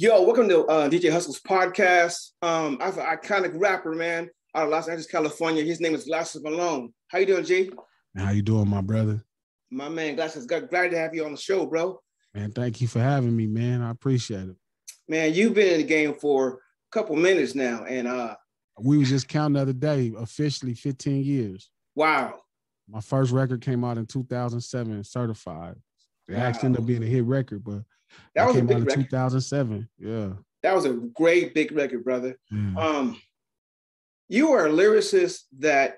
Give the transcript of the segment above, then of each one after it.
Yo, welcome to DJ Hustle's podcast. I have an iconic rapper, man, out of Los Angeles, California. His name is Glasses Malone. How you doing, G? How you doing, my brother? My man, Glasses, glad to have you on the show, bro. Man, thank you for having me, man. I appreciate it. Man, you've been in the game for a couple minutes now, and we was just counting the other day, officially 15 years. Wow. My first record came out in 2007, Certified. It actually ended up being a hit record, but that was came a big out in record. 2007. Yeah. That was a great big record, brother. Yeah. You are a lyricist that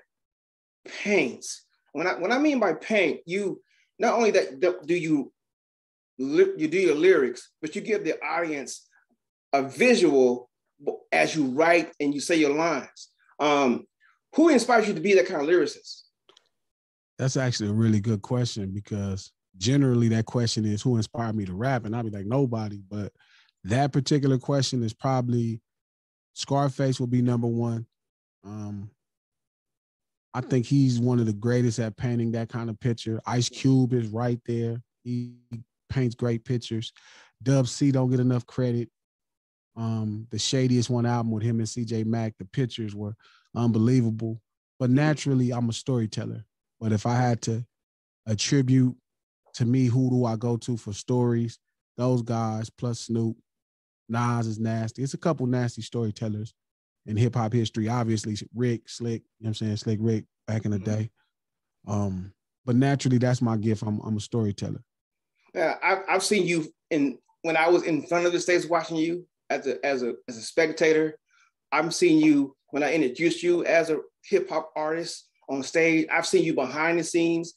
paints. When I mean by paint, you not only that do you do your lyrics, but you give the audience a visual as you write and you say your lines. Who inspires you to be that kind of lyricist? That's actually a really good question, because generally that question is who inspired me to rap, and I'll be like, nobody. But that particular question is probably Scarface will be number one. I think he's one of the greatest at painting that kind of picture. Ice Cube is right there. He paints great pictures. Dub C don't get enough credit. The Shadiest One album with him and CJ Mack, the pictures were unbelievable. But naturally, I'm a storyteller. But if I had to attribute to me, who do I go to for stories? Those guys plus Snoop. Nas is nasty. It's a couple nasty storytellers in hip hop history. Obviously, Rick, Slick, you know what I'm saying? Slick Rick back in the day. But naturally, that's my gift. I'm a storyteller. Yeah, I've seen you when I was in front of the stage watching you as a spectator. I'm seeing you when I introduced you as a hip hop artist on stage. I've seen you behind the scenes.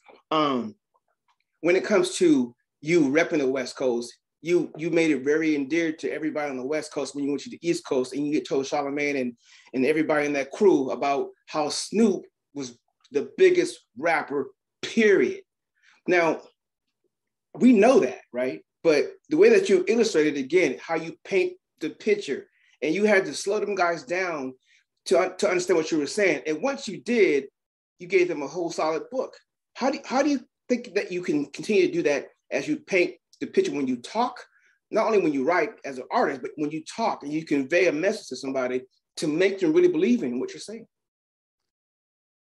When it comes to you repping the West Coast, you made it very endeared to everybody on the West Coast when you went to the East Coast, and you get told Charlamagne and everybody in that crew about how Snoop was the biggest rapper, period. Now, we know that, right? But the way that you illustrated, again, how you paint the picture, and you had to slow them guys down to understand what you were saying. And once you did, you gave them a whole solid book. How do you think that you can continue to do that as you paint the picture when you talk, not only when you write as an artist, but when you talk and you convey a message to somebody to make them really believe in what you're saying?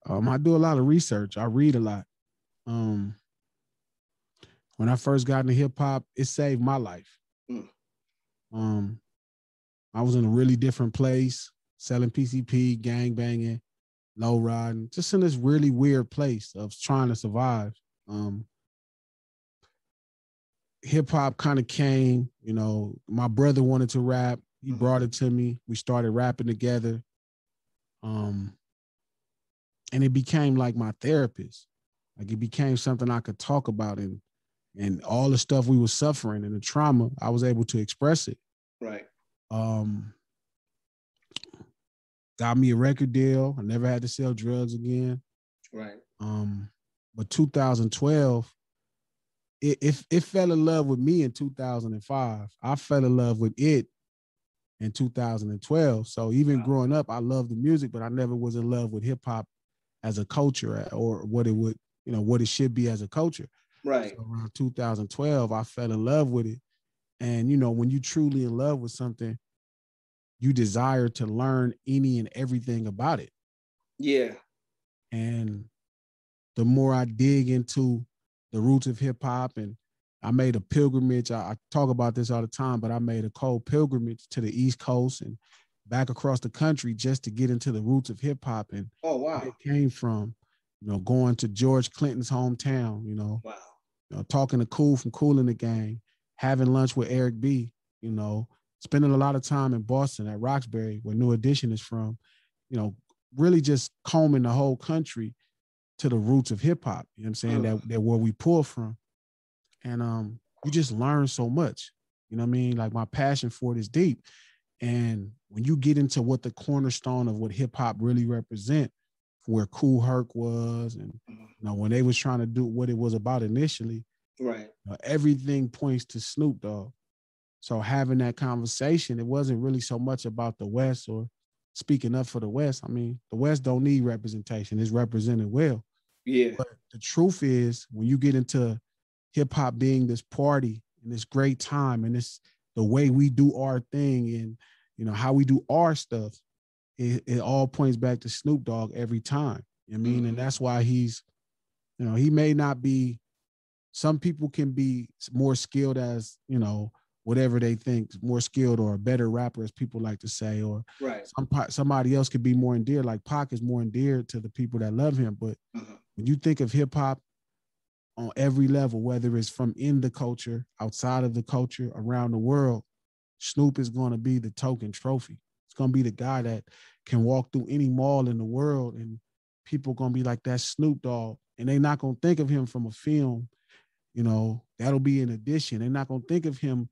I do a lot of research. I read a lot. When I first got into hip hop, it saved my life. I was in a really different place, selling PCP, gang banging, low riding, just in this really weird place of trying to survive. Hip hop kind of came, my brother wanted to rap. He brought it to me. We started rapping together. And it became like my therapist. Like, it became something I could talk about, and all the stuff we were suffering and the trauma, I was able to express it. Right. Got me a record deal. I never had to sell drugs again. Right. But 2012, it fell in love with me in 2005. I fell in love with it in 2012. So even growing up, I loved the music, but I never was in love with hip hop as a culture, or what it would, what it should be as a culture. Right. So around 2012, I fell in love with it. And, when you truly in love with something, you desire to learn any and everything about it. Yeah. And the more I dig into the roots of hip hop, and I made a pilgrimage. I talk about this all the time, but I made a cold pilgrimage to the East Coast and back across the country just to get into the roots of hip hop. And oh, wow. Where it came from, going to George Clinton's hometown, wow. Talking to Cool from Kool and the Gang, having lunch with Eric B, spending a lot of time in Boston at Roxbury, where New Edition is from, really just combing the whole country to the roots of hip hop. You know what I'm saying? That where we pull from. And you just learn so much. You know what I mean? Like, my passion for it is deep. And when you get into what the cornerstone of what hip hop really represent, where Kool Herc was, and when they was trying to do what it was about initially, right? Everything points to Snoop Dogg. So having that conversation, it wasn't really so much about the West or speaking up for the West. I mean, the West don't need representation; it's represented well. Yeah. But the truth is, when you get into hip hop being this party and this great time and the the way we do our thing and, you know, how we do our stuff, it all points back to Snoop Dogg every time. I mean, and that's why he's, you know, he may not be, some people can be more skilled as, you know, whatever they think, more skilled or a better rapper, as people like to say, or somebody else could be more endeared. Like Pac is more endeared to the people that love him. But when you think of hip hop on every level, whether it's from in the culture, outside of the culture, around the world, Snoop is going to be the token trophy. It's going to be the guy that can walk through any mall in the world and people going to be like, that's Snoop Dogg. And they're not going to think of him from a film. You know, that'll be an addition. They're not going to think of him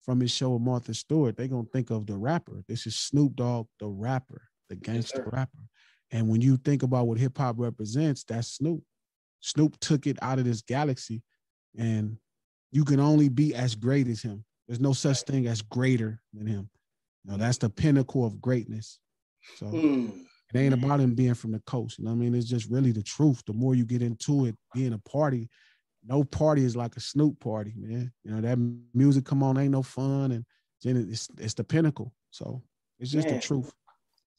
from his show with Martha Stewart. They're going to think of the rapper. This is Snoop Dogg, the rapper, the gangster rapper. And when you think about what hip hop represents, that's Snoop. Snoop took it out of this galaxy, and you can only be as great as him. There's no such thing as greater than him. You know, that's the pinnacle of greatness. So it ain't about him being from the coast. You know what I mean? It's just really the truth. The more you get into it, being a party, no party is like a Snoop party, man. You know, that music come on, ain't no fun, and it's the pinnacle. So it's just the truth.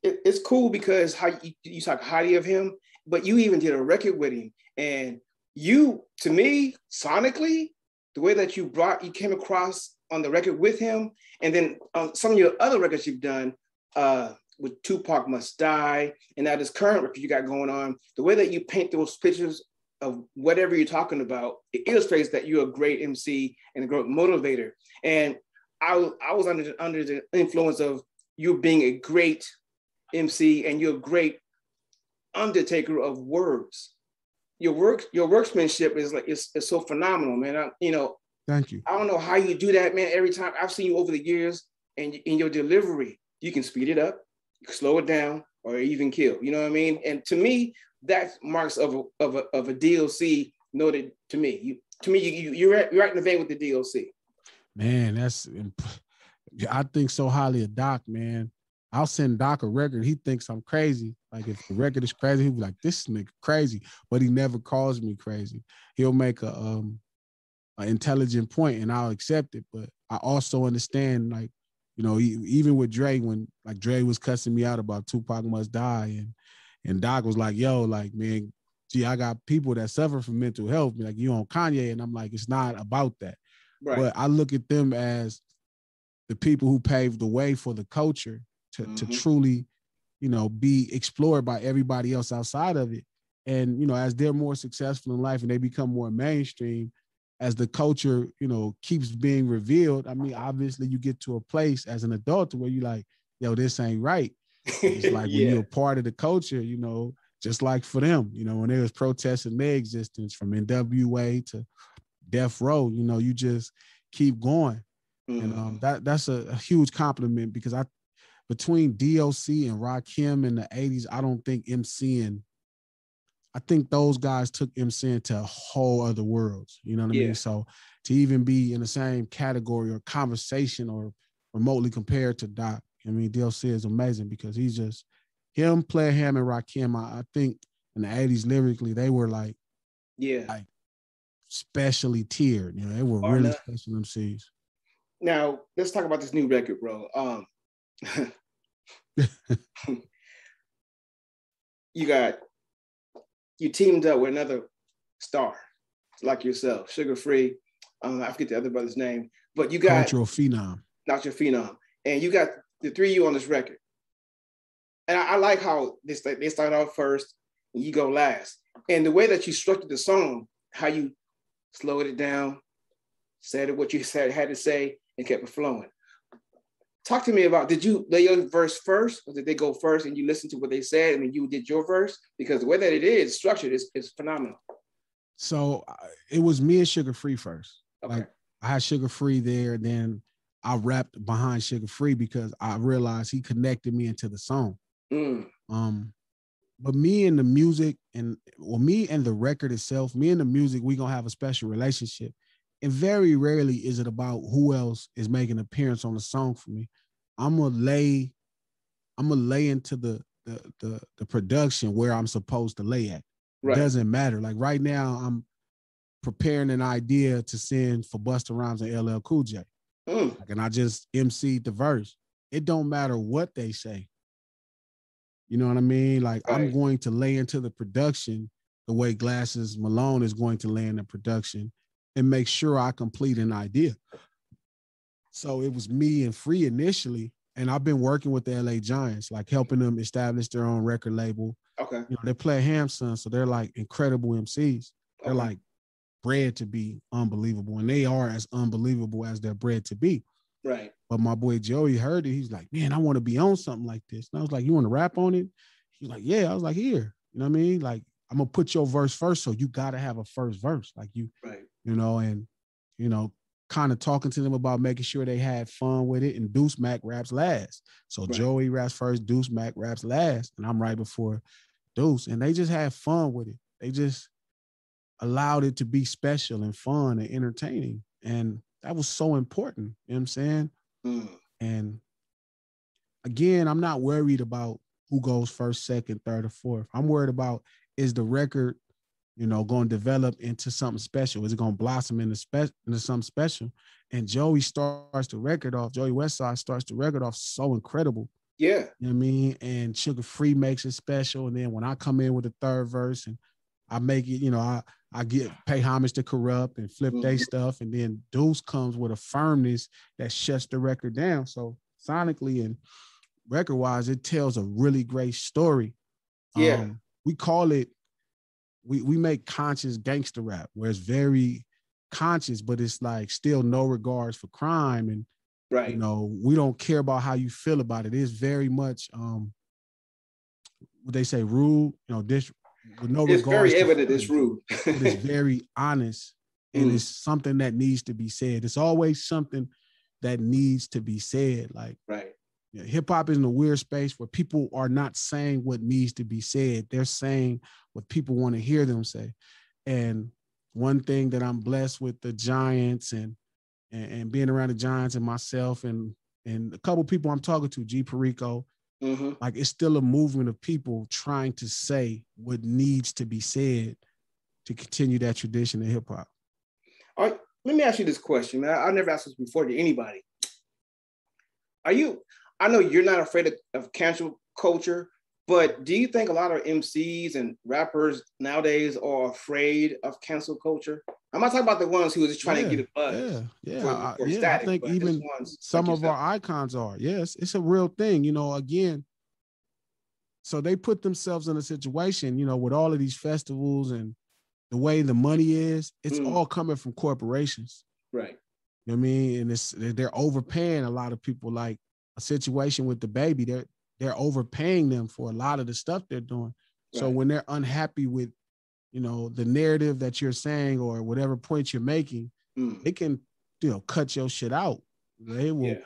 It's cool because how you talk highly of him, but you even did a record with him. And you, to me, sonically, the way that you came across on the record with him, and then some of your other records you've done with Tupac Must Die, and now this current record you got going on, the way that you paint those pictures of whatever you're talking about, it illustrates that you're a great MC and a great motivator. And I was under the influence of you being a great MC, and you're a great undertaker of words. Your workmanship is like it's so phenomenal, man. Thank you. I don't know how you do that, man. Every time I've seen you over the years, and in your delivery, you can speed it up, you can slow it down, or even kill. You know what I mean? And to me, that's marks of a DLC noted to me. You're right in the vein with the DLC. Man, I think so highly of Doc, man. I'll send Doc a record. He thinks I'm crazy. Like if the record is crazy, he'll be like, this nigga crazy. But he never calls me crazy. He'll make an intelligent point and I'll accept it. But I also understand, like, you know, even with Dre, when like Dre was cussing me out about Tupac Must Die, and Doc was like, yo, like, man, gee, I got people that suffer from mental health. Like, you on Kanye. And I'm like, it's not about that. Right. But I look at them as the people who paved the way for the culture to truly, you know, be explored by everybody else outside of it. And, you know, as they're more successful in life and they become more mainstream, as the culture, you know, keeps being revealed, I mean, obviously you get to a place as an adult where you're like, yo, this ain't right. It's like when you're a part of the culture, you know, just like for them, you know, when there was protests in their existence from NWA to Death Row, you know, you just keep going. And that's a huge compliment, because between DOC and Rakim in the 80s, I don't think MCing, I think those guys took MCing to a whole other worlds. You know what I mean? So to even be in the same category or conversation or remotely compared to Doc, I mean, DOC is amazing, because he's just, him, Player Ham, and Rakim, I think in the 80s lyrically, they were like specially tiered. You know, they were really special MCs. Now, let's talk about this new record, bro. You teamed up with another star like yourself, Sugar Free. I forget the other brother's name, but you got Cultural Phenom. And you got the three of you on this record. And I like how they start out first and you go last. And the way that you structured the song, how you slowed it down, said it what you had to say, and kept it flowing. Talk to me about, did you lay your verse first, or did they go first and you listened to what they said and then you did your verse? Because the way that it is structured is phenomenal. So it was me and Sugar Free first. Okay. Like I had Sugar Free there, and then I rapped behind Sugar Free because I realized he connected me into the song. But me and the music me and the record itself, me and the music, we gonna have a special relationship. And very rarely is it about who else is making an appearance on the song for me. I'm gonna lay into the production where I'm supposed to lay at. Right. It doesn't matter. Like right now, I'm preparing an idea to send for Busta Rhymes and LL Cool J. Like, and I just emceed the verse. It don't matter what they say. You know what I mean? Like, Right. I'm going to lay into the production the way Glasses Malone is going to lay in the production and make sure I complete an idea. So it was me and Free initially, and I've been working with the LA Giantz, like helping them establish their own record label. Okay. You know, they play Hamson, so they're like incredible MCs. They're like bred to be unbelievable, and they are as unbelievable as they're bred to be. Right. But my boy Joey heard it. He's like, man, I want to be on something like this. And I was like, you want to rap on it? He's like, yeah. I was like, here. You know what I mean? Like, I'm gonna put your verse first, so you gotta have a first verse. Like you, right. You know, and you know, kind of talking to them about making sure they had fun with it. And Deuce Mac raps last. So right. Joey raps first, Deuce Mac raps last. And I'm right before Deuce. And they just had fun with it. They just allowed it to be special and fun and entertaining. And that was so important. You know what I'm saying? And again, I'm not worried about who goes first, second, third, or fourth. I'm worried about, is the record, you know, going to develop into something special? Is it going to blossom into something special? And Joey starts the record off, Joey Westside starts the record off so incredible. Yeah. You know what I mean? And Sugar Free makes it special. And then when I come in with the third verse and I make it, you know, I pay homage to Corrupt and flip their stuff. And then Deuce comes with a firmness that shuts the record down. So sonically and record-wise, it tells a really great story. Yeah. We call it, we make conscious gangster rap, where it's very conscious, but it's like still no regards for crime. And, right. You know, we don't care about how you feel about it. It's very much, what they say, rude, you know, this with no it's regards. It's very evident it's rude. But it's very honest. And it's something that needs to be said. It's always something that needs to be said. Like, right. You know, hip hop is in a weird space where people are not saying what needs to be said. They're saying what people want to hear them say. And one thing that I'm blessed with the Giantz and being around the Giantz and myself and a couple people I'm talking to, G Perico, like it's still a movement of people trying to say what needs to be said to continue that tradition of hip hop. All right, let me ask you this question, man. I never asked this before to anybody. I know you're not afraid of cancel culture, but do you think a lot of MCs and rappers nowadays are afraid of cancel culture? I'm not talking about the ones who are just trying to get a buzz. For static, I think even some of our icons are. Yes, it's a real thing. You know, again, so they put themselves in a situation, you know, with all of these festivals and the way the money is, it's all coming from corporations. Right. You know what I mean? And they're overpaying a lot of people. Like a situation with the baby, they're overpaying them for a lot of the stuff they're doing. Right. So when they're unhappy with, you know, the narrative that you're saying or whatever point you're making, they can, you know, cut your shit out. They will,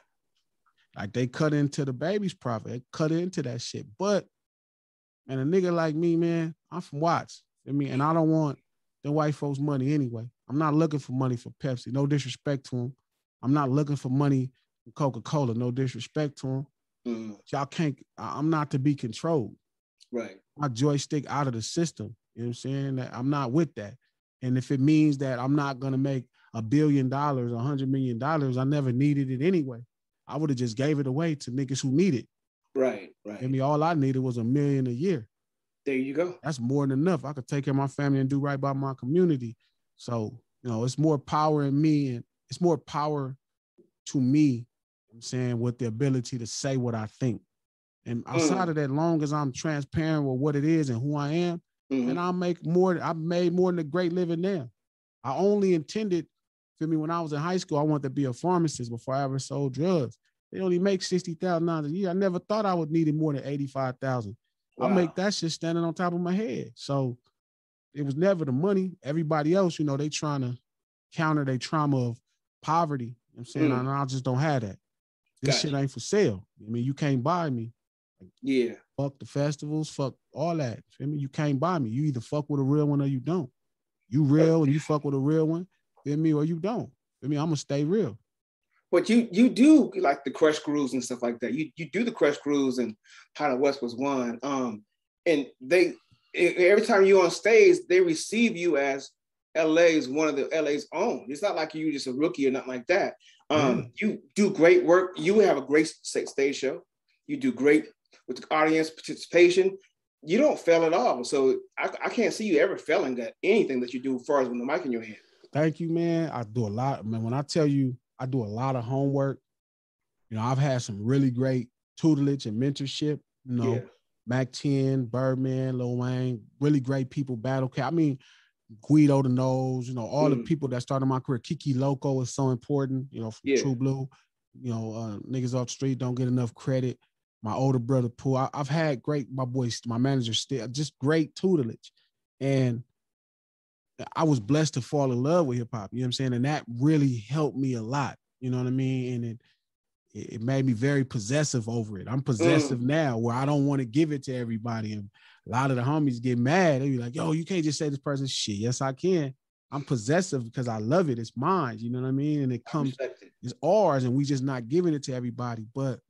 like they cut into the baby's profit, they cut into that shit. But, man, a nigga like me, man, I'm from Watts. I mean, and I don't want the white folks' money anyway. I'm not looking for money for Pepsi. No disrespect to them. I'm not looking for money from Coca-Cola. No disrespect to them. Y'all can't, I'm not to be controlled. Right. My joystick out of the system. You know what I'm saying? I'm not with that. And if it means that I'm not going to make $1 billion, $100 million, I never needed it anyway. I would have just gave it away to niggas who need it. Right, right. I mean, all I needed was $1 million a year. There you go. That's more than enough. I could take care of my family and do right by my community. So, you know, it's more power in me and it's more power to me, I'm saying, with the ability to say what I think. And outside of that, long as I'm transparent with what it is and who I am, and I've made more than a great living now. I only intended, feel me, when I was in high school, I wanted to be a pharmacist before I ever sold drugs. They only make $60,000 a year. I never thought I would need more than $85,000. Wow. I make that shit standing on top of my head. So it was never the money. Everybody else, you know, they trying to counter their trauma of poverty. You know what I'm saying? And I just don't have that. This shit ain't for sale. I mean, you can't buy me. Yeah. Fuck the festivals, fuck all that. Feel me? You can't buy me. You either fuck with a real one or you don't. You real and you fuck with a real one, feel me, or you don't. Feel me? I'm gonna stay real. But you do like the Crush Crews and stuff like that. You do the Crush Crews and How the West Was Won. And they every time you're on stage, they receive you as LA is one of the LA's own. It's not like you just a rookie or nothing like that. You do great work. You have a great stage show. You do great with the audience participation. You don't fail at all. So I can't see you ever failing at anything that you do as far as with the mic in your hand. Thank you, man. I do a lot, man. When I tell you I do a lot of homework, you know, I've had some really great tutelage and mentorship, you know, Mac 10, Birdman, Lil Wayne, really great people, Battle Cat. I mean, Guido the Nose, you know, all the people that started my career. Kiki Loco is so important, you know, from True Blue. You know, niggas off the street don't get enough credit. My older brother, Pooh. I've had great, my boys, my manager, still just great tutelage. And I was blessed to fall in love with hip hop, you know what I'm saying? And that really helped me a lot, you know what I mean? And it made me very possessive over it. I'm possessive now where I don't want to give it to everybody. And a lot of the homies get mad. They be like, yo, you can't just say this person shit. Yes, I can. I'm possessive because I love it. It's mine, you know what I mean? And it comes, it's ours and we just not giving it to everybody. But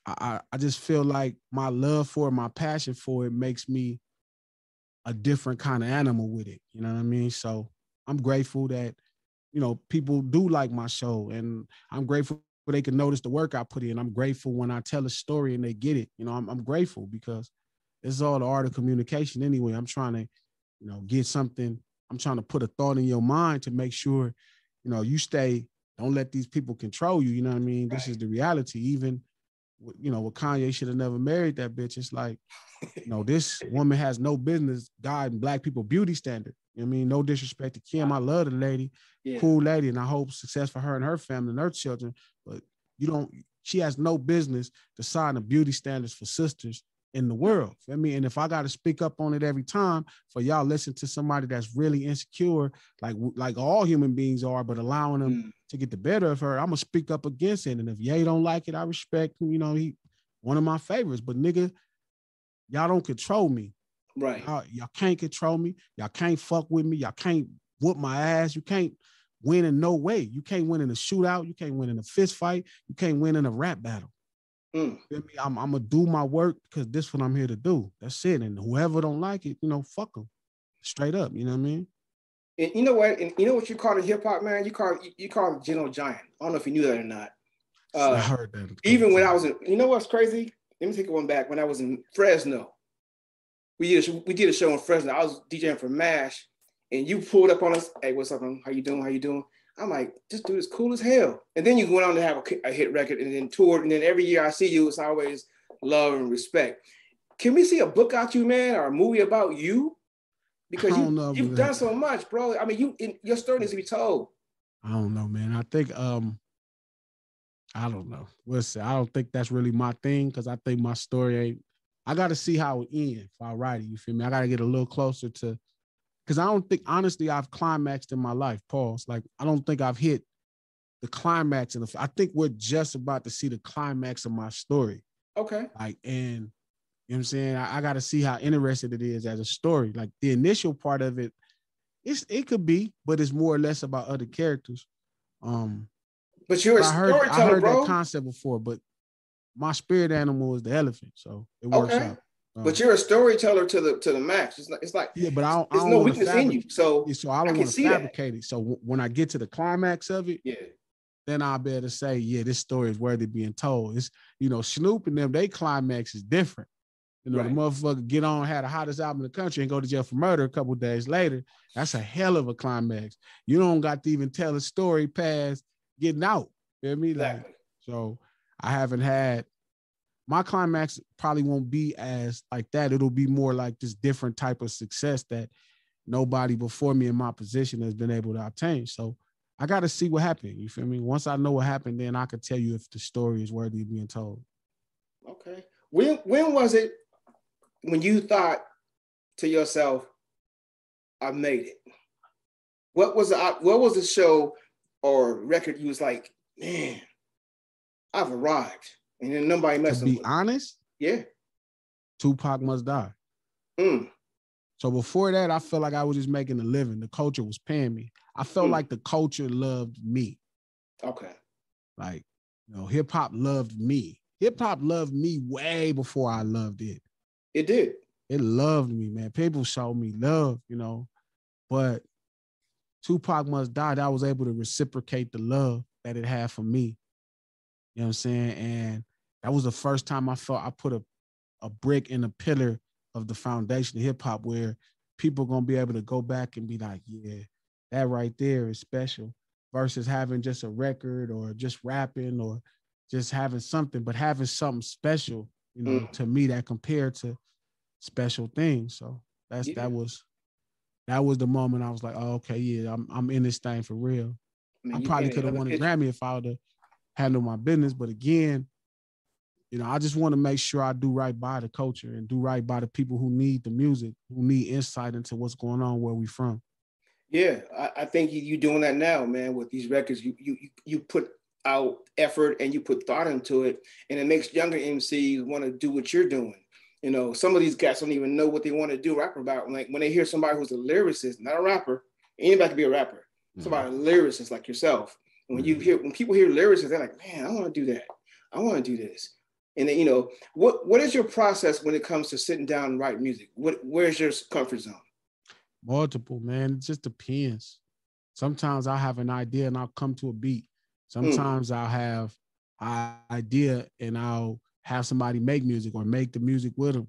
I just feel like my love for it, my passion for it makes me a different kind of animal with it. You know what I mean? So I'm grateful that, you know, people do like my show, and I'm grateful they can notice the work I put in. I'm grateful when I tell a story and they get it. You know, I'm grateful because it's all the art of communication anyway. I'm trying to, you know, get something. I'm trying to put a thought in your mind to make sure, you know, you stay, don't let these people control you. You know what I mean? This is the reality. Even, you know, with Kanye Should've Never Married that bitch. It's like, you know, this woman has no business guiding Black people beauty standard. You know what I mean? No disrespect to Kim. I love the lady, cool lady, and I hope success for her and her family and her children. But she has no business deciding the beauty standards for sisters in the world. I mean, and if I got to speak up on it every time for y'all listen to somebody that's really insecure, like all human beings are, but allowing them to get the better of her, I'm gonna speak up against it. And if Ye don't like it, I respect him. You know, he one of my favorites. But nigga, y'all don't control me. Right. Y'all can't control me. Y'all can't fuck with me. Y'all can't whoop my ass. You can't win in no way. You can't win in a shootout. You can't win in a fist fight. You can't win in a rap battle. I'm gonna do my work because this is what I'm here to do. That's it. And whoever don't like it, you know, fuck them. Straight up. You know what I mean? And you know what? And you know what you call it hip hop, man? You call it Gentle Giant. I don't know if you knew that or not. I heard that. Even when I was in, you know what's crazy? Let me take one back. When I was in Fresno, we did a show in Fresno. I was DJing for MASH, and you pulled up on us. Hey, what's up, man? How you doing? How you doing? I'm like, this dude is cool as hell. And then you went on to have a hit record and then toured. And then every year I see you, it's always love and respect. Can we see a book out you, man, or a movie about you? Because you've done so much, bro. I mean, your story needs to be told. I don't know, man. I think, I don't know. We'll see. I don't think that's really my thing because I think my story ain't, I got to see how it ends if I write it. You feel me? I got to get a little closer to, because I don't think, honestly, I've climaxed in my life, pause. Like, I don't think I've hit the climax. I think we're just about to see the climax of my story. Okay. Like, and you know what I'm saying? I got to see how interested it is as a story. Like, the initial part of it, it could be, but it's more or less about other characters. But you're a storyteller, I heard bro. that concept before, but my spirit animal is the elephant, so it works out. But you're a storyteller to the max. It's like yeah, but I don't no weakness in you. So I don't want to fabricate it. So when I get to the climax of it, then I'll be able to say, yeah, this story is worthy of being told. It's, you know, Snoop and them, they climax is different. You know, the motherfucker get on, had the hottest album in the country and go to jail for murder a couple of days later. That's a hell of a climax. You don't got to even tell a story past getting out. You know what I mean? Like, so I haven't had, my climax probably won't be as like that. It'll be more like this different type of success that nobody before me in my position has been able to obtain. So I got to see what happened. You feel me? Once I know what happened, then I could tell you if the story is worthy of being told. Okay. When was it when you thought to yourself, I made it? What was the show or record you was like, man, I've arrived? And then nobody messed with me. To be honest? Yeah. Tupac Must Die. So before that, I felt like I was just making a living. The culture was paying me. I felt like the culture loved me. Okay. Like, you know, hip hop loved me. Hip hop loved me way before I loved it. It did. It loved me, man. People showed me love, you know. But Tupac Must Die, that I was able to reciprocate the love that it had for me. You know what I'm saying? And that was the first time I felt I put a brick in a pillar of the foundation of hip hop where people gonna be able to go back and be like, yeah, that right there is special, versus having just a record or just rapping or just having something, but having something special, you know, to me that compared to special things. So that was the moment I was like, oh, okay, yeah, I'm in this thing for real. Man, I probably could have won a Grammy if I would have handled my business, but again, you know, I just want to make sure I do right by the culture and do right by the people who need the music, who need insight into what's going on where we from. Yeah, I think you doing that now, man. With these records, you put out effort and you put thought into it, and it makes younger MCs want to do what you're doing. You know, some of these guys don't even know what they want to do rap about. Like when they hear somebody who's a lyricist, not a rapper, anybody can be a rapper. Somebody a lyricist like yourself. And when people hear lyricists, they're like, man, I want to do that. I want to do this. And then, you know, what is your process when it comes to sitting down and writing music? Where's your comfort zone? Multiple, man. It just depends. Sometimes I'll have an idea and I'll come to a beat. Sometimes I'll have an idea and I'll have somebody make music or make the music with them.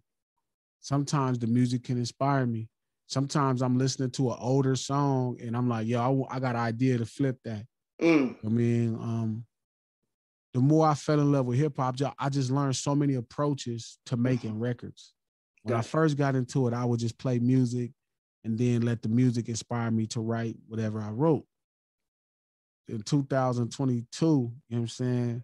Sometimes the music can inspire me. Sometimes I'm listening to an older song and I'm like, yo, I got an idea to flip that. I mean, the more I fell in love with hip hop, I just learned so many approaches to making records. When I first got into it, I would just play music and then let the music inspire me to write whatever I wrote. In 2022, you know what I'm saying?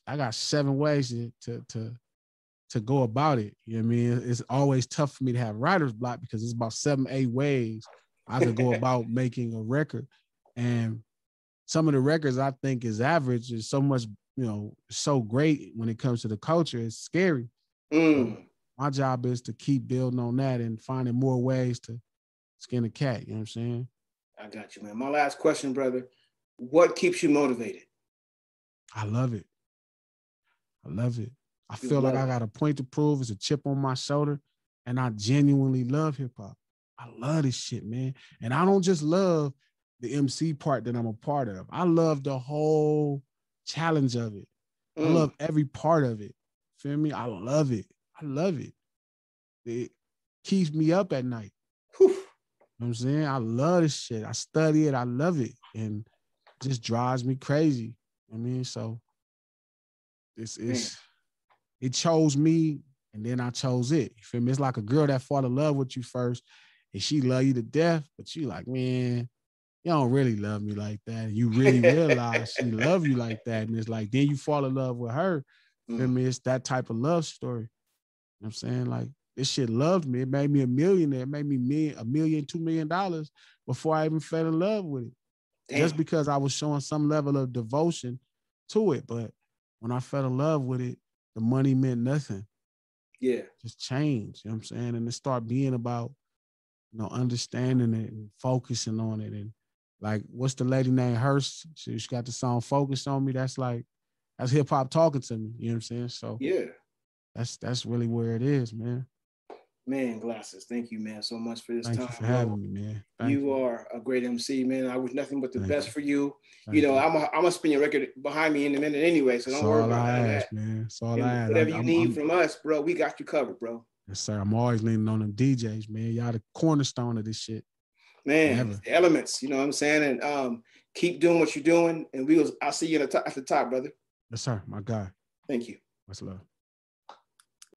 I got 7 ways to go about it. You know what I mean? It's always tough for me to have writer's block because it's about 7, 8 ways I could go about making a record. And some of the records I think is average is so much, you know, so great when it comes to the culture. It's scary. So my job is to keep building on that and finding more ways to skin a cat. You know what I'm saying? I got you, man. My last question, brother. What keeps you motivated? I love it. I love it. I feel like I got a point to prove. It's a chip on my shoulder. And I genuinely love hip hop. I love this shit, man. And I don't just love the MC part that I'm a part of. I love the whole challenge of it. I love every part of it. Feel me? I love it. I love it. It keeps me up at night. You know what I'm saying? I love this shit. I study it. I love it. And it just drives me crazy. I mean, so it chose me and then I chose it. You feel me? It's like a girl that fall in love with you first and she love you to death, but you like, man, you don't really love me like that. You really realize she love you like that. And it's like, then you fall in love with her. Feel me? It's that type of love story. You know what I'm saying? Like, this shit loved me. It made me a millionaire. It made me $1 million, $2 million before I even fell in love with it. Damn. Just because I was showing some level of devotion to it. But when I fell in love with it, the money meant nothing. Yeah. Just changed. You know what I'm saying? And it started being about, you know, understanding it and focusing on it. And like, what's the lady named Hearst? She got the song Focus on Me. That's hip hop talking to me. You know what I'm saying? So yeah, that's really where it is, man. Man, Glasses, thank you, man, so much for this time. Thank you for having me, man. You are a great MC, man. I wish nothing but the best for you. You know, I'm gonna spin your record behind me in a minute anyway, so don't worry about that. Man. That's all I ask. Whatever you need from us, bro, we got you covered, bro. Yes, sir. I'm always leaning on them DJs, man. Y'all the cornerstone of this shit. Man, the elements, you know what I'm saying? And keep doing what you're doing, and I'll see you at the top, brother. Yes, sir. My guy. Thank you. Much love.